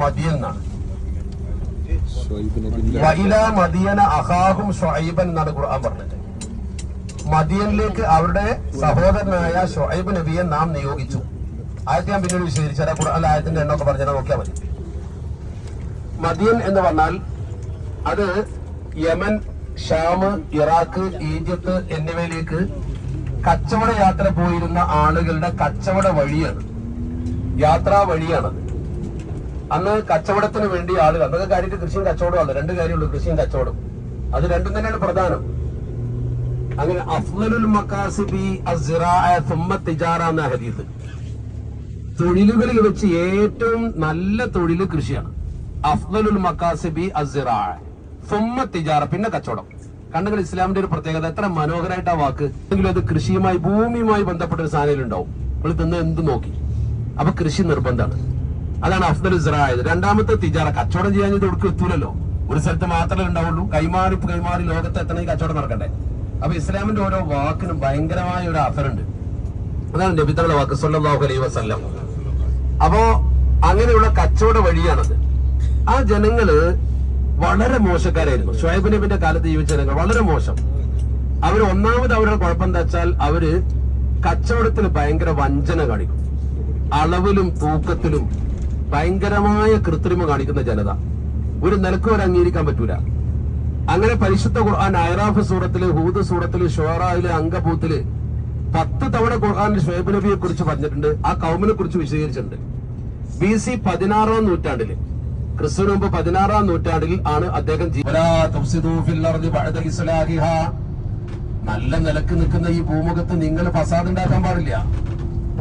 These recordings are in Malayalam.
മദിയൻ എന്നാണ്. വഇലാ മദിയന അഖാഹും ശുഐബൻ എന്നാണ് ഖുർആൻ പറഞ്ഞത്. മദിയനിലേക്ക് അവരുടെ സഹോദരനായ ശുഐബ് നബിയെ നാം നിയോഗിച്ചു. ആയത്ത് ഞാൻ പിന്നീട് വിശദീകരിച്ചാൽ ഖുർആൻ ആയത്തിന്റെ എണ്ണമൊക്കെ പറഞ്ഞാൽ നോക്കിയാൽ മതി. മദിയൻ എന്ന് പറഞ്ഞാൽ അത് യമൻ, ഷാം, ഇറാഖ്, ഈജിപ്ത് എന്നിവയിലേക്ക് കച്ചവട യാത്ര പോയിരുന്ന ആളുകളുടെ കച്ചവട വഴിയാണ്, യാത്രാ വഴിയാണത്. അന്ന് കച്ചവടത്തിന് വേണ്ടി ആളുകൾ, അതൊക്കെ കാര്യത്തിൽ കൃഷിയും കച്ചവടമാണ്, രണ്ട് കാര്യമുള്ളൂ, കൃഷിയും കച്ചവടം. അത് രണ്ടും തന്നെയാണ് പ്രധാനം. അങ്ങനെ അഫ്ളലുൽ മക്കാസിബി അസ്റാഅ സുമ്മ തിജാറ എന്ന ഹദീസ്, തൊഴിലുകളിൽ വെച്ച് ഏറ്റവും നല്ല തൊഴിൽ കൃഷിയാണ്. അഫ്ളലുൽ മക്കാസിബി അസ്റാഅ സുമ്മ തിജാറ, പിന്നെ കച്ചവടം. കണ്ടെങ്കിൽ ഇസ്ലാമിന്റെ ഒരു പ്രത്യേകത, എത്ര മനോഹരമായിട്ട് ആ വാക്ക്. എങ്കിലും അത് കൃഷിയുമായി, ഭൂമിയുമായി ബന്ധപ്പെട്ട ഒരു സാധനം ഉണ്ടാവും. നമ്മൾ തിന്ന് എന്ത് നോക്കി, അപ്പൊ കൃഷി നിർബന്ധമാണ്. അതാണ് അഫ്ദൽ സിറായത്. രണ്ടാമത്തെ തിജാറ, കച്ചവടം ചെയ്യാൻ ഇത് ഒടുക്കും എത്തൂലല്ലോ, ഒരു സ്ഥലത്ത് മാത്രമേ ഉണ്ടാവുള്ളൂ. കൈമാറി ലോകത്ത് എത്തണമെങ്കിൽ കച്ചവടം നടക്കണ്ടേ. അപ്പൊ ഇസ്ലാമിന്റെ ഓരോ വാക്കിനും ഭയങ്കരമായ ഒരു അഫറുണ്ട്. അതാണ് നബി തങ്ങളുടെ വാക്ക് സല്ലല്ലാഹു അലൈഹി വസല്ലം. അപ്പോ അങ്ങനെയുള്ള കച്ചവട വഴിയാണത്. ആ ജനങ്ങള് വളരെ മോശക്കാരായിരുന്നു. ശുഐബ് നബിന്റെ കാലത്ത് ജീവിച്ച ജനങ്ങൾ വളരെ മോശം. അവര് ഒന്നാമത് അവരുടെ കുഴപ്പം എന്താ വെച്ചാൽ അവര് കച്ചവടത്തിൽ ഭയങ്കര വഞ്ചന കാണിക്കും. അളവിലും തൂക്കത്തിലും ഭയങ്കരമായ കൃത്രിമ കാണിക്കുന്ന ജനത. ഒരു നിലക്കും അവർ അംഗീകരിക്കാൻ പറ്റൂല. അങ്ങനെ പരിശുദ്ധ ഖുർആൻ അയറാഫ് സൂറത്തില്, ഹൂദ് സൂറത്തില്, ഷുആറയില്, അങ്കബൂത്തില് 10 തവണ ഖുർആൻ ശുഐബ് നബിയെ കുറിച്ച് പറഞ്ഞിട്ടുണ്ട്. ആ കൗമിനെ കുറിച്ച് വിശദീകരിച്ചിട്ടുണ്ട്. BC 16-ാം നൂറ്റാണ്ടില്, ക്രിസ്തുവിന് മുമ്പ് 16-ാം നൂറ്റാണ്ടിൽ ആണ് അദ്ദേഹം നല്ല നിലക്ക് നിൽക്കുന്ന ഈ ഭൂമുഖത്ത് നിങ്ങൾ ഫസാദ് ഉണ്ടാക്കാൻ പാടില്ല.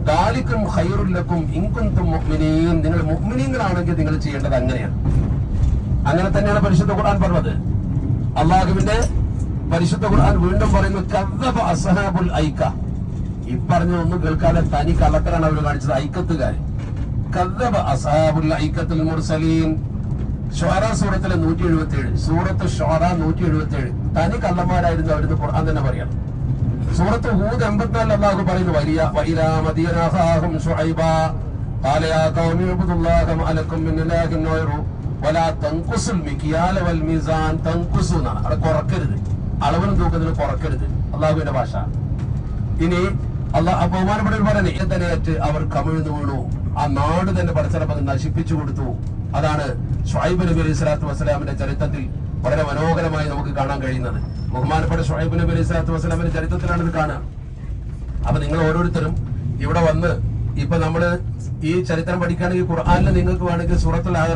ദാലിക്കും ഖൈറുൽ ലക്കും ഇൻ കുൻതും മുഅ്മിനീൻ, നിങ്ങൾ മുഅ്മിനീങ്ങളാണെങ്കിൽ നിങ്ങൾ ചെയ്യേണ്ടത് അങ്ങനെയാണ്. അങ്ങനെ തന്നെയാണ് പരിശുദ്ധ ഖുർആൻ പറഞ്ഞത്. അള്ളാഹുവിന്റെ പരിശുദ്ധ ഖുർആൻ വീണ്ടും പറയുന്നു, കദ്ദബ അസ്ഹാബുൽ ഐക. ഈ പറഞ്ഞ ഒന്നും കേൾക്കാതെ തനി കള്ളത്തരാണ് അവർ കാണിച്ചത്, ഐക്കത്തുകാർ. കദ്ദബ അസ്ഹാബുൽ ഐക്കത്തുൽ മുർസലീൻ. ഷുആറാ സൂറത്തിലെ 177, സൂറത്ത് ഷുആറാ 177. തനി കള്ളന്മാരായിരുന്നു അവരെന്ന് ഖുർആൻ തന്നെ പറയണം. സൂറത്ത് ഹൂദ് 84 അല്ലാഹു പറയുന്നു, വഇലാ മദിയന അഖാഹും ശുഐബാ ഖാല യാ ഖൗമി ഇബ്ദുല്ലാഹ മാ ലക്കും മിൻ ഇലാഹിൻ ഗൈറു വലാ തൻഖുസുൽ മിക്യാല വൽ മീസാൻ. തൻഖുസുന, അത് കുറക്കരുത്, അളവിനും തൂക്കത്തിനും കുറക്കരുത്, അല്ലാഹുവിന്റെ ഭാഷ. ഇനി അല്ലാഹു ബഹുമാനപ്പെട്ടവർ പറയുന്നത്, ഏതനേറ്റ് അവർ കമിഴ്ന്നു വീണു, ആ നാട് തന്നെ പടച്ചറപ്പ് നശിപ്പിച്ചു കൊടുത്തു. അതാണ് ശുഐബ് നബി അലൈഹി സ്വലാത്തു വസ്സലാമിന്റെ ചരിത്രത്തിൽ വളരെ മനോഹരമായി നമുക്ക് കാണാൻ കഴിയുന്നത്. ബഹുമാനപ്പെട്ട ശുഐബ് നബി അലൈഹി സ്വലാത്തു വസ്സലാമിന്റെ ചരിത്രത്തിലാണ് ഇത് കാണുക. അപ്പൊ നിങ്ങൾ ഓരോരുത്തരും ഇവിടെ വന്ന്, ഇപ്പൊ നമ്മള് ഈ ചരിത്രം പഠിക്കുകയാണെങ്കിൽ ഖുർആനിൽ നിങ്ങൾക്ക് വേണമെങ്കിൽ സൂറത്തുൽ